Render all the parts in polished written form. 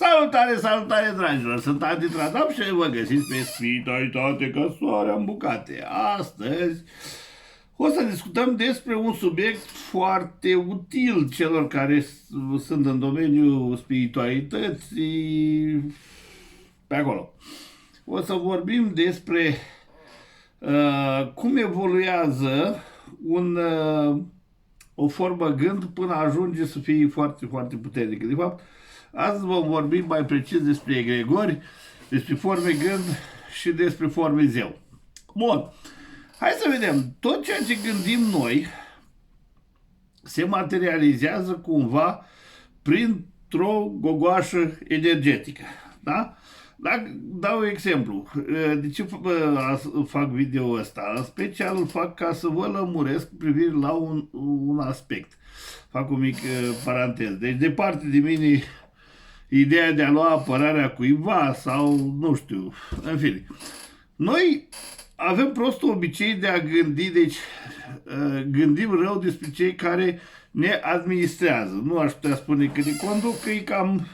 Salutare, salutare, dragilor! Sunt Adi Tradam și vă găsiți pe Spiritualitate ca soarea în bucate. Astăzi o să discutăm despre un subiect foarte util celor care sunt în domeniul spiritualității pe acolo. O să vorbim despre cum evoluează o formă gând până ajunge să fie foarte, foarte puternică. De fapt, azi vom vorbi mai precis despre egregori, despre forme gând și despre forme zeu. Bun. Hai să vedem. Tot ceea ce gândim noi se materializează cumva printr-o gogoașă energetică. Da? Dau exemplu. De ce fac video ăsta? În special îl fac ca să vă lămuresc cu privire la un aspect. Fac o mică paranteză. Deci departe de mine ideea de a lua apărarea cuiva sau nu știu, în fine. Noi avem prostul obicei de a gândi, deci gândim rău despre cei care ne administrează. Nu aș putea spune că ne conduc, că e cam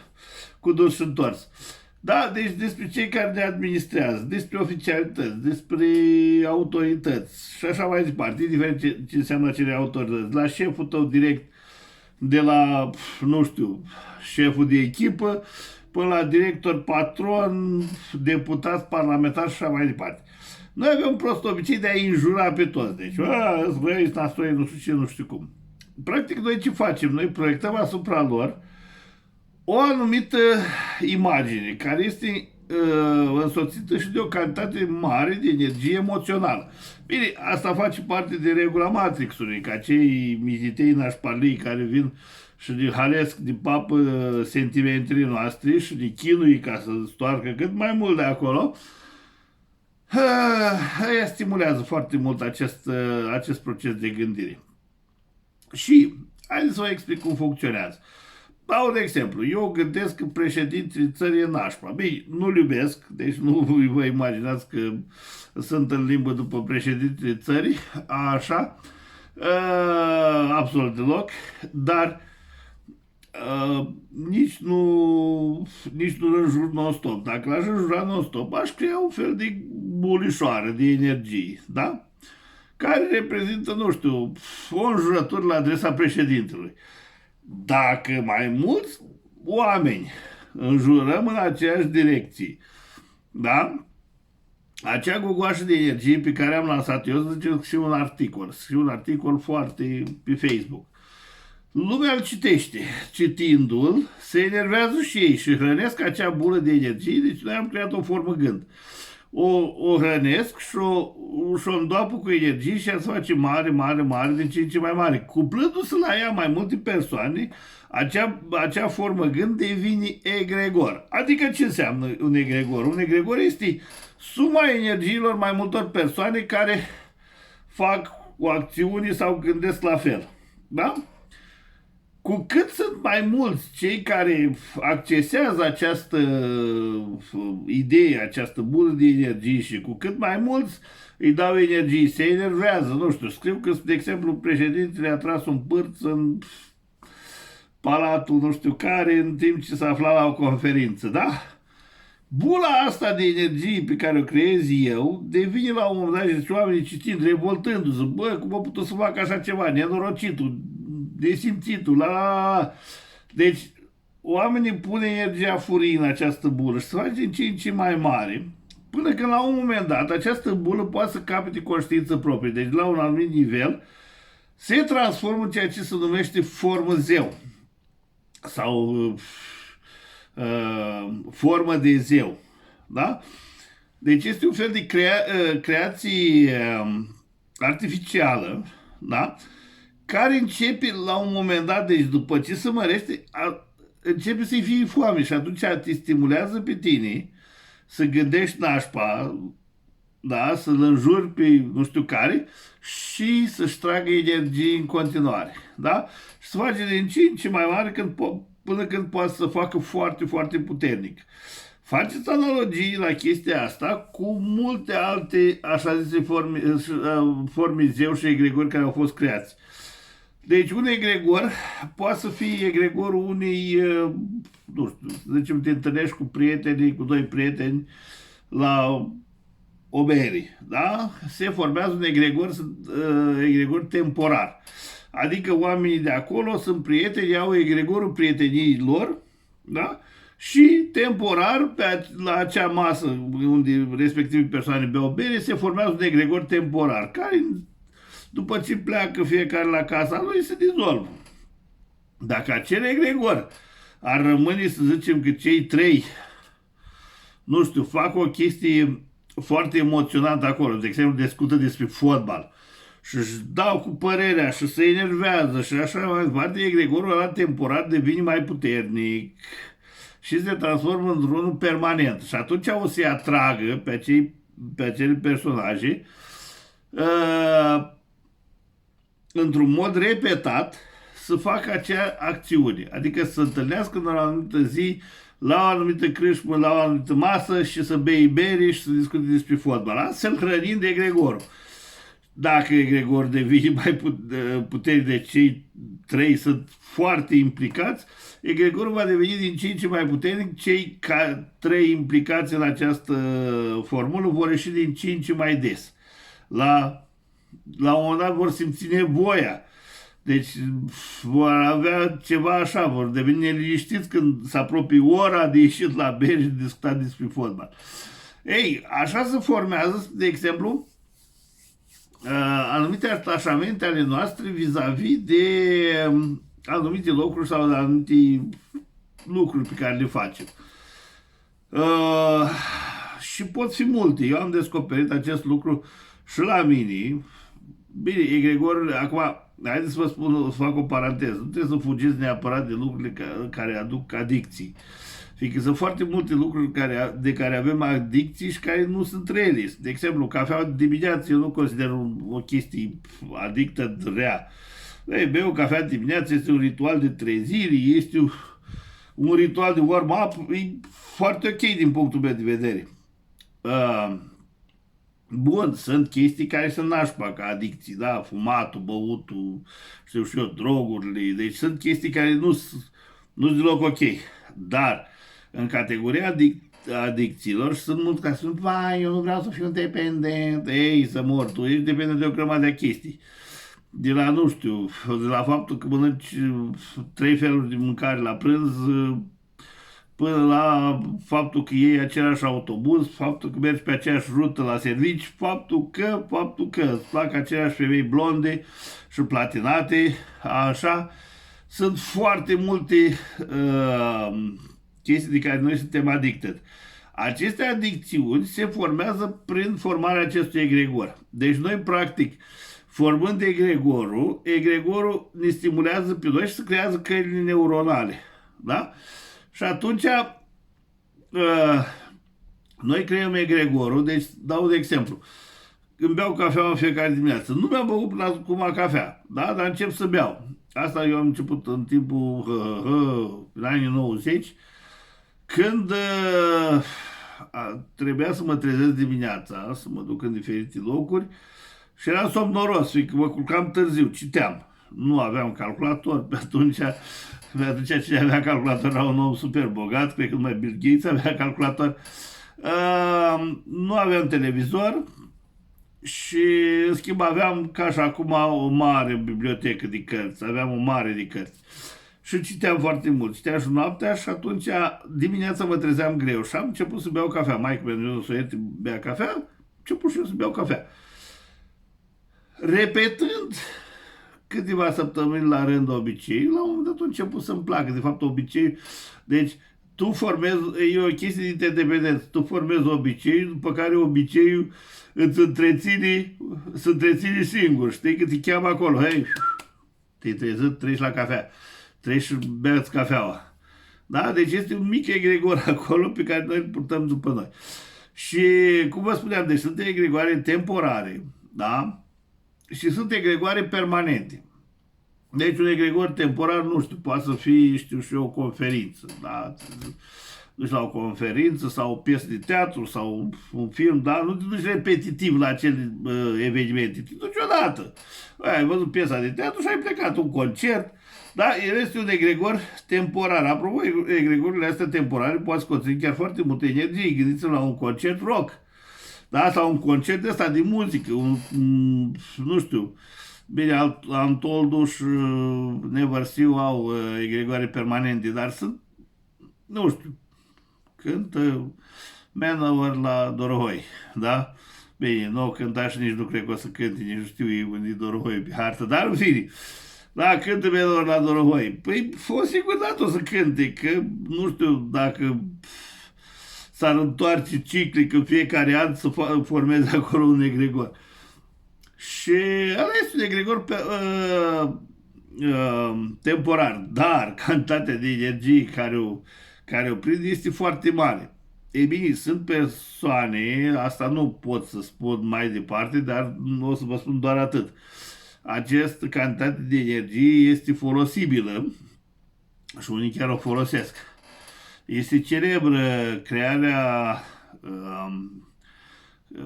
cu dus și întors. Da, deci despre cei care ne administrează, despre oficialități, despre autorități și așa mai departe, indiferent ce înseamnă acele autorități. La șeful tău direct, de la, nu știu, șeful de echipă, până la director, patron, deputat, parlamentar și așa mai departe. Noi avem prost obicei de a înjura pe toți. Deci, îți răi, nasoi, nu știu ce, nu știu cum. Practic, noi ce facem? Noi proiectăm asupra lor o anumită imagine care este însoțită și de o cantitate mare de energie emoțională. Bine, asta face parte de regula Matrixului, ca cei mizitei nașparlii care vin și ne halesc de papă sentimentele noastre și ne chinui ca să stoarcă cât mai mult de acolo. Aia stimulează foarte mult acest proces de gândire. Și haideți să vă explic cum funcționează. Dau un exemplu. Eu gândesc că președintele țării e nașpa. Bine, nu-l iubesc, deci nu vă imaginați că sunt în limbă după președintele țării, așa, absolut deloc, dar nici nu îl înjur non-stop. Dacă l-aș înjura non-stop, aș crea un fel de bulișoară de energie, da? Care reprezintă, nu știu, o înjurătură la adresa președintelui. Dacă mai mulți oameni înjurăm în aceeași direcție, da? Acea gogoașă de energie pe care am lansat eu, zice și un articol foarte pe Facebook. Lumea îl citește. Citindu-l, se enervează și ei și hrănesc acea bulă de energie, deci noi am creat o formă gând. O hrănesc și o îndoapă cu energie și ea se face mare, mare, mare, din ce în ce mai mare. Cuplându-se la ea mai multe persoane, acea formă gând devine egregor. Adică ce înseamnă un egregor? Un egregor este suma energiilor mai multor persoane care fac o acțiune sau gândesc la fel. Da? Cu cât sunt mai mulți cei care accesează această idee, această bulă de energie și cu cât mai mulți îi dau energie, se enervează, nu știu, scriu că, de exemplu, președintele a tras un pârț în palatul nu știu care în timp ce s-a aflat la o conferință, da? Bula asta de energie pe care o creez eu devine la un moment dat și oamenii citind, revoltându-se, bă, cum a putut să facă așa ceva, nenorocitul, nesimțitul, Deci, oamenii pun energia furii în această bulă și se face din ce în ce mai mare, până când la un moment dat această bulă poate să capete conștiință proprie. Deci, la un anumit nivel, se transformă în ceea ce se numește formă zeu sau formă de zeu. Da? Deci este un fel de creație artificială, da? Care începe la un moment dat, deci după ce se mărește, începe să-i fie foame și atunci te stimulează pe tine să gândești nașpa, da? Să-l înjuri pe nu știu care și să-și tragă energie în continuare. Da? Și să face din ce în ce mai mare până când poate să facă foarte, foarte puternic. Faceți analogii la chestia asta cu multe alte, așa zise, forme zeu și egregori care au fost creați. Deci un egregor poate să fie egregorul unei, nu știu, să zicem, te întâlnești cu prietenii, cu doi prieteni la o bere, da? Se formează un egregor temporar. Adică oamenii de acolo sunt prieteni, au egregorul prieteniei lor, da? Și temporar, la acea masă unde respectivii persoane beau bere, se formează un egregor temporar, care după ce pleacă fiecare la casa lui, se dizolvă. Dacă acel egregor ar rămâne, să zicem că cei trei, nu știu, fac o chestie foarte emoționantă acolo, de exemplu, discută despre fotbal și își dau cu părerea și se enervează și așa mai departe, egregorul ăla temporar devine mai puternic și se transformă într-unul permanent. Și atunci o să-i atragă pe acele personaje într-un mod repetat să facă acea acțiune. Adică să se întâlnească în o anumită zi, la o anumită crâșmă, la o anumită masă și să bei beri și să discute despre fotbal. Astfel hrănind egregorul. Dacă egregor devine mai puternic, de cei trei sunt foarte implicați, egregorul va deveni din ce în ce mai puternic, cei trei implicați în această formulă vor ieși din ce în ce mai des. La un moment dat vor simți nevoia. Deci vor avea ceva așa, vor deveni neliniștiți când se apropie ora de ieșit la beri și discutat despre fotbal. Ei, așa se formează, de exemplu, anumite atașamente ale noastre vis-a-vis de anumite lucruri sau de anumite lucruri pe care le facem. Și pot fi multe. Eu am descoperit acest lucru și la mine. Bine, egregor, acum, haideți să vă spun, să fac o paranteză. Nu trebuie să fugiți neapărat de lucrurile care aduc adicții. Fiindcă sunt foarte multe lucruri de care avem adicții și care nu sunt rele. De exemplu, cafeaua dimineață eu nu consider o chestie adictă rea. Ei, beau cafea dimineață, este un ritual de trezire, este un ritual de warm-up, e foarte ok din punctul meu de vedere. Bun, sunt chestii care se nașpa ca adicții, da? Fumatul, băutul, știu și eu, drogurile, deci sunt chestii care nu sunt deloc ok. Dar în categoria adicțiilor sunt mulți care spun, vai, eu nu vreau să fiu dependent, ei, să mor, tu ești dependent de o grămadă de chestii. De la, nu știu, de la faptul că mănânci 3 feluri de mâncare la prânz, până la faptul că iei același autobuz, faptul că mergi pe aceeași rută la servici, faptul că îți plac aceleași femei blonde și platinate, așa. Sunt foarte multe chestii de care noi suntem addicted. Aceste adicțiuni se formează prin formarea acestui egregor. Deci noi, practic, formând egregorul ne stimulează pe noi și se creează căile neuronale. Da? Și atunci noi creăm egregorul, deci dau de exemplu. Când beau cafea în fiecare dimineață, nu mi-am băut până acum cafea, da? Dar încep să beau. Asta eu am început în timpul în anii 90, când trebuia să mă trezesc dimineața, să mă duc în diferite locuri și eram somnoros, fiindcă mă culcam târziu, citeam. Nu aveam calculator, pe atunci cine avea calculator era un om super bogat, cred că numai Bill Gates avea calculator. Nu aveam televizor și, în schimb, aveam, ca și acum, o mare bibliotecă de cărți, aveam o mare de cărți. Și citeam foarte mult, citeam și noaptea și atunci dimineața mă trezeam greu și am început să beau cafea. Maică mea nu să bea cafea, am început și eu să beau cafea. Repetând câteva săptămâni la rând obicei, la un moment dat a început să-mi placă, de fapt, obicei. Deci, tu formezi, e o chestie de interdependență, tu formezi obiceiul, după care obiceiul îți întreține singur, știi, că te cheamă acolo, hei, te-ai trezit, treci la cafea, treci și beați cafeaua. Da? Deci este un mic egregor acolo pe care noi îl purtăm după noi. Și, cum vă spuneam, deci sunt egregoare temporare, da? Și sunt egregoare permanente. Deci un egregor temporar, nu știu, poate să fie, știu și eu, o conferință, da? Duci la o conferință sau o piesă de teatru sau un film, da? Nu te duci repetitiv la acele evenimente, te duci odată. Ai văzut piesa de teatru și ai plecat un concert, Da, el este un egregor temporar. Apropo, egregorile astea temporare poate conține chiar foarte multă energie. Gândiți-vă la un concert rock, da? Sau un concert de ăsta de muzică, nu știu, bine, Antoldu și Never Siu au egregoare permanente, dar sunt, nu știu, cântă Manowar la Dorohoi, da? Bine, nu o cânta și nici nu cred că o să cânte, nici nu știu unde e Dorohoi pe hartă, dar în fine, da, cântă Manowar la Dorohoi. Păi, o singură dată o să cânte, că nu știu dacă s-ar întoarce ciclic în fiecare an să formeze acolo un egregor. Și ăla este un egregor temporar, dar cantitatea de energie care o prinde este foarte mare. Ei bine, sunt persoane, asta nu pot să spun mai departe, dar o să vă spun doar atât. Această cantitate de energie este folosibilă și unii chiar o folosesc. Este celebră crearea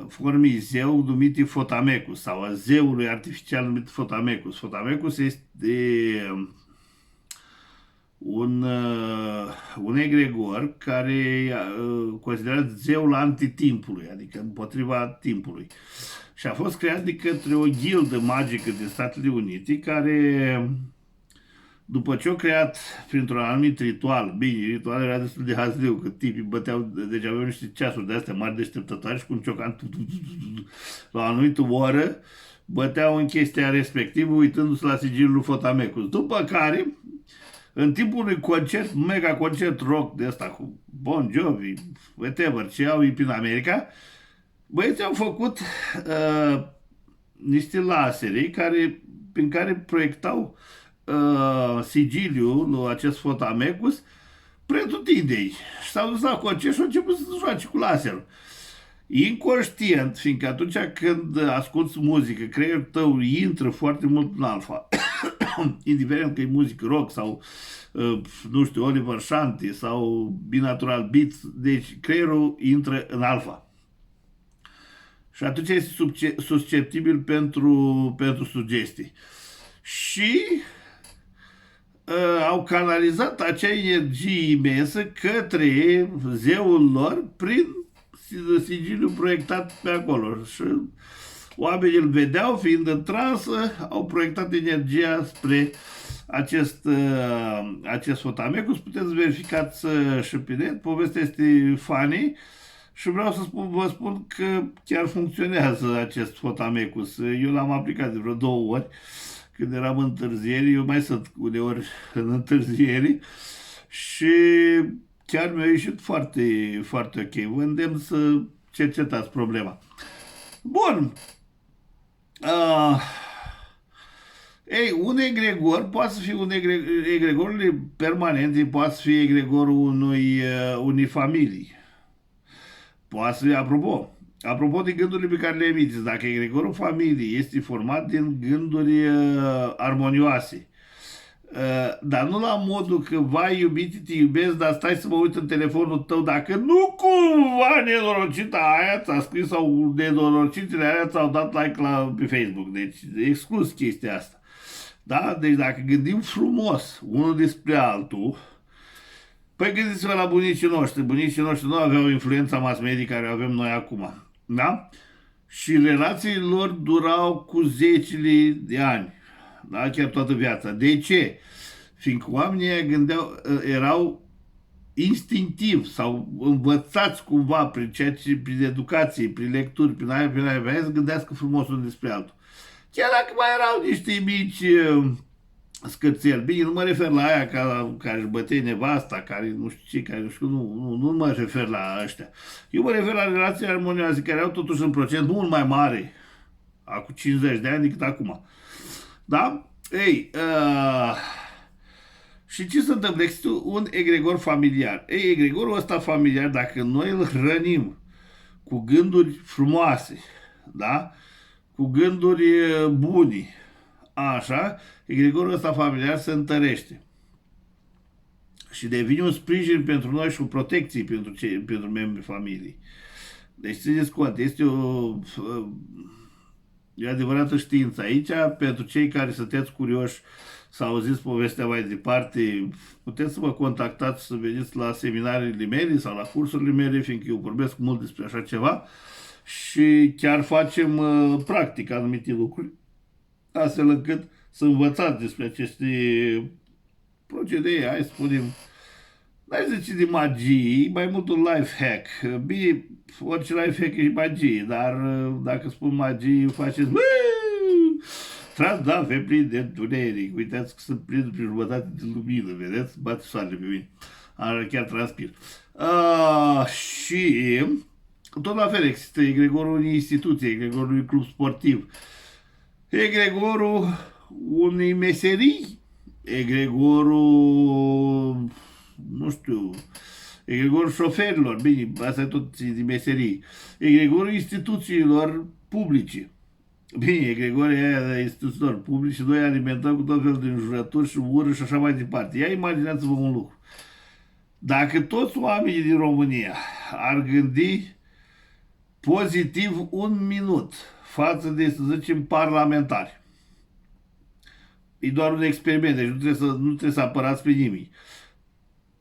formii zeu numit Fotamecus sau a zeului artificial numit Fotamecus. Fotamecus este un egregor care e considerat zeul antitimpului, adică împotriva timpului. Și a fost creat de către o ghildă magică din Statele Unite care, după ce o creat printr-un anumit ritual, bine, ritualul era destul de hazliu, că tipii băteau, deci aveau niște ceasuri de astea mari deșteptătoare și cu un ciocan la o anumită oră băteau în chestia respectivă uitându-se la sigilul lui Fotamecus. După care, în timpul unui concert, mega concert rock de ăsta cu Bon Jovi, whatever, ce au ei prin America, băieții au făcut niște lasere prin care proiectau sigiliul lui acest Fotamecus pretutindei. Și s-au dus la concert și au început să se joace cu laserul. Inconștient, fiindcă atunci când asculți muzică, creierul tău intră foarte mult în alfa. Indiferent că e muzică rock sau, nu știu, Oliver Shanti sau Binatural Beats, deci creierul intră în alfa. Și atunci este susceptibil pentru sugestii. Și au canalizat acea energie imensă către zeul lor prin sigiliul proiectat pe acolo. Și oamenii îl vedeau, fiind în transă, au proiectat energia spre acest Fotamecus. Puteți verificați și pe net, povestea este funny și vreau să vă spun că chiar funcționează acest Fotamecus. Eu l-am aplicat de vreo 2 ori când eram în întârzieri, eu mai sunt uneori în întârzieri și chiar mi-a ieșit foarte, foarte ok. Vă îndemn să cercetați problema. Bun. Un egregor poate să fie egregorul permanent, poate să fie egregorul unei familii. Poate să fie, apropo de gândurile pe care le emiteți, dacă egregorul familiei este format din gânduri armonioase, dar nu la modul că, vai iubite, te iubesc, dar stai să mă uit în telefonul tău, dacă nu cumva nenorocita aia ți-a scris sau nenorocitele aia ți-au dat like pe Facebook. Deci exclus chestia asta. Da? Deci dacă gândim frumos unul despre altul, păi gândiți-vă la bunicii noștri. Bunicii noștri nu aveau influența mass media care o avem noi acum. Da? Și relațiile lor durau cu zecile de ani. Da? Chiar toată viața. De ce? Fiindcă oamenii erau instinctiv sau învățați cumva prin educație, prin lecturi, prin aia, să gândească frumos unul despre altul. Chiar dacă mai erau niște mici scârțeli. Bine, nu mă refer la aia care își bătei nevasta, care nu știu ce, care nu știu, nu mă refer la ăștia. Eu mă refer la relații armonioase, care au totuși un procent mult mai mare acum 50 de ani decât acum. Da? Ei, și ce se întâmplă? Există un egregor familiar. Ei, egregorul ăsta familiar, dacă noi îl hrănim cu gânduri frumoase, da? Cu gânduri bune, așa, egregorul ăsta familiar se întărește și devine un sprijin pentru noi și o protecție pentru membrii familiei. Deci țineți cont, este e adevărată știință aici. Pentru cei care sunteți curioși să auziți povestea mai departe, puteți să mă contactați să veniți la seminariile mele sau la cursurile mele, fiindcă eu vorbesc mult despre așa ceva și chiar facem practic anumite lucruri, astfel încât să învățați despre aceste procedee, hai să spunem, n-aș zice de magie, mai mult un life hack. Bine, orice life hack e magie, dar dacă spun magie, faceți trandafiri plini de întuneric. Uitați că sunt plin prin jumătate de lumină, vedeți? Bate soarele pe mine. Chiar transpir. Și tot la fel există egregorul unei instituții, egregorul unui club sportiv, egregorul unei meserii, egregorul, nu știu, egregorul șoferilor, bine, asta e tot din meserii, egregorul instituțiilor publice. Bine, egregorii aia de instituțiilor publice, noi alimentăm cu tot felul de înjurături și ură și așa mai departe. Ia imaginați-vă un lucru. Dacă toți oamenii din România ar gândi pozitiv un minut față de, să zicem, parlamentari, e doar un experiment, deci nu trebuie să apărați pe nimic.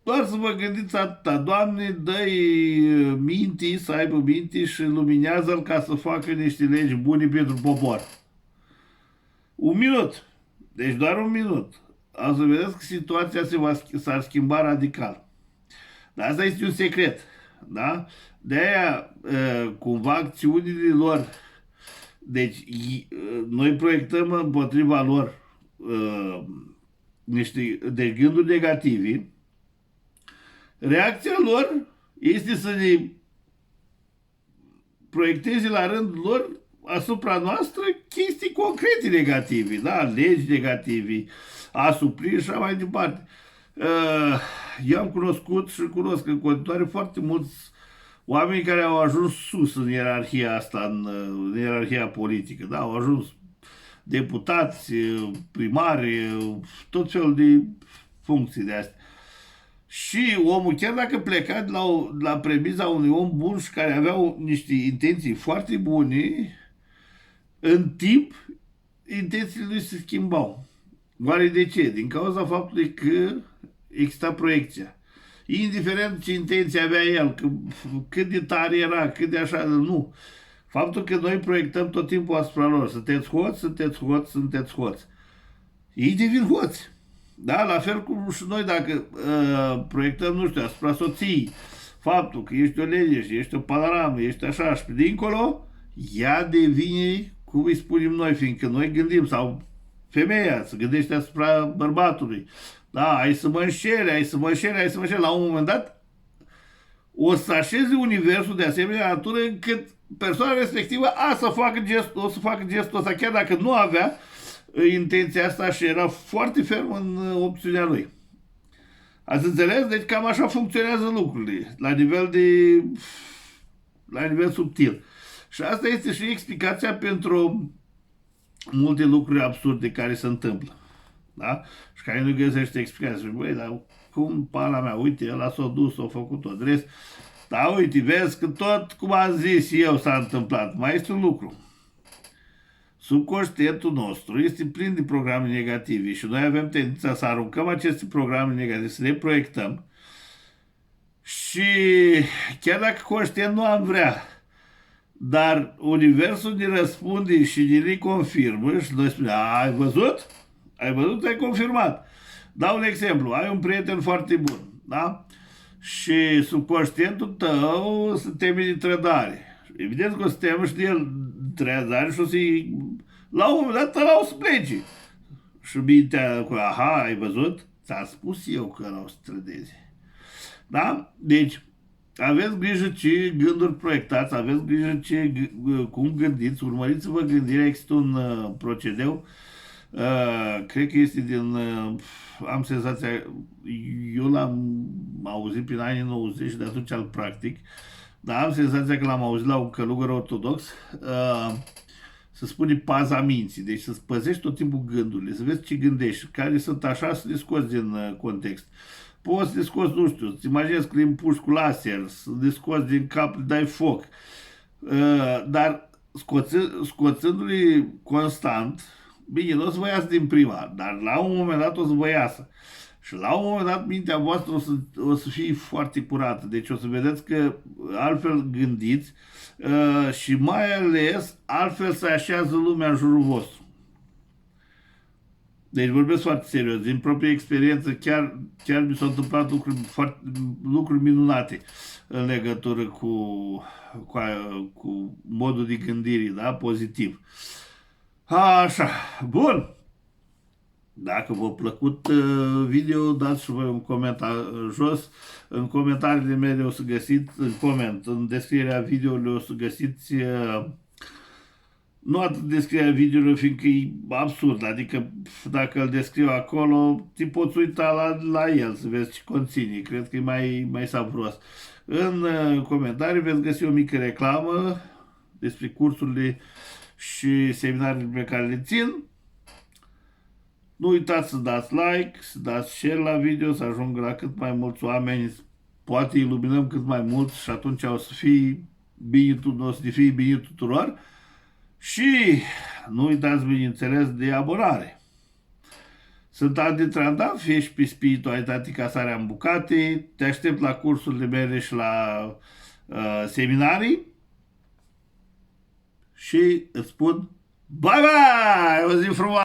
Doar să vă gândiți atâta, Doamne, dă-i mintii, să aibă mintii și luminează-l ca să facă niște legi bune pentru popor. Un minut. Deci doar un minut. O să vedeți că situația s-ar schimba radical. Dar asta este un secret. Da? De-aia, cumva, acțiunile lor, deci noi proiectăm împotriva lor niște gânduri negative. Reacția lor este să ne proiecteze la rândul lor asupra noastră chestii concrete negative, da? Legi negative, asupriri și așa mai departe. Eu am cunoscut și cunosc în continuare foarte mulți oameni care au ajuns sus în ierarhia asta, în ierarhia politică, da? Au ajuns deputați, primari, tot felul de funcții de astea. Și omul, chiar dacă pleca la premiza unui om bun și care avea niște intenții foarte bune, în timp, intențiile lui se schimbau. Oare de ce? Din cauza faptului că exista proiecția. Indiferent ce intenție avea el, cât de tare era, cât de așa, nu. Faptul că noi proiectăm tot timpul asupra lor. Sunteți hoți, sunteți hoți, sunteți hoți. Ei devin hoți. Da? La fel cum și noi dacă proiectăm, nu știu, asupra soției, faptul că ești o lege, ești o panoramă, ești așa și pe dincolo, ea devine, cum îi spunem noi, fiindcă noi gândim, sau femeia se gândește asupra bărbatului. Da, ai să mă înșele, ai să mă înșele, ai să mă înșele. La un moment dat o să așeze universul de asemenea natură încât persoana respectivă o să facă gestul ăsta, chiar dacă nu avea intenția asta și era foarte ferm în opțiunea lui. Ați înțeles? Deci cam așa funcționează lucrurile, la nivel subtil. Și asta este și explicația pentru multe lucruri absurde care se întâmplă. Da? Și care nu găsește explicație. Băi, dar cum pana mea, uite, ăla s-a dus, s-a făcut o dres. Dar uite, vezi că tot cum am zis eu s-a întâmplat. Mai este un lucru. Subconștientul nostru este plin de programe negative și noi avem tendința să aruncăm aceste programe negative, să le proiectăm și chiar dacă conștient nu am vrea, dar universul ne răspunde și ne reconfirmă și noi spunem, ai văzut? Ai văzut? Ai confirmat. Dau un exemplu. Ai un prieten foarte bun, da? Și subconștientul tău se teme de trădare. Evident că o să teamă și de el trădare și o să-i... La un moment dat ăla o să plece. Și mintea cu, aha, ai văzut? Ți-am spus eu că ăla o să trădeze. Da? Deci, aveți grijă ce gânduri proiectați, aveți grijă cum gândiți, urmăriți-vă gândirea, există un procedeu, cred că este am senzația, eu l-am auzit prin anii 90 și de atunci îl practic, dar am senzația că l-am auzit la un călugăr ortodox, să spune paza minții, deci să-ți păzești tot timpul gândurile, să vezi ce gândești, care sunt așa, să le scoți din context. Poți să le scoți, nu știu, să-ți imaginezi că le împuși cu laser, să le scoți din cap, le dai foc. Dar scoțându-le constant, Bine, nu o să vă iasă din prima, dar la un moment dat o să vă iasă. Și la un moment dat mintea voastră o să fie foarte curată. Deci o să vedeți că altfel gândiți și mai ales altfel se așează lumea în jurul vostru. Deci vorbesc foarte serios, din proprie experiență, chiar mi s-au întâmplat lucruri minunate în legătură cu, cu modul de gândire, da? Pozitiv. Așa, bun. Dacă v-a plăcut video, dați și voi un comentar jos. În comentariile mele o să găsiți, în descrierea videoului o să găsiți nu atât descrierea videoului, fiindcă e absurd, adică dacă îl descriu acolo, te poți uita la el să vezi ce conține, cred că e mai savuros. În comentarii veți găsi o mică reclamă despre cursurile și seminariile pe care le țin. Nu uitați să dați like, să dați share la video, să ajungă la cât mai mulți oameni, poate iluminăm cât mai mult și atunci o să fie bine tuturor. Și nu uitați, bineînțeles, de abonare. Sunt Andy Trandaffi, ești pe spiritualitate ca sarea în bucate. Te aștept la cursurile mele și la seminarii. Și îți spun bye bye! O zi frumoasă!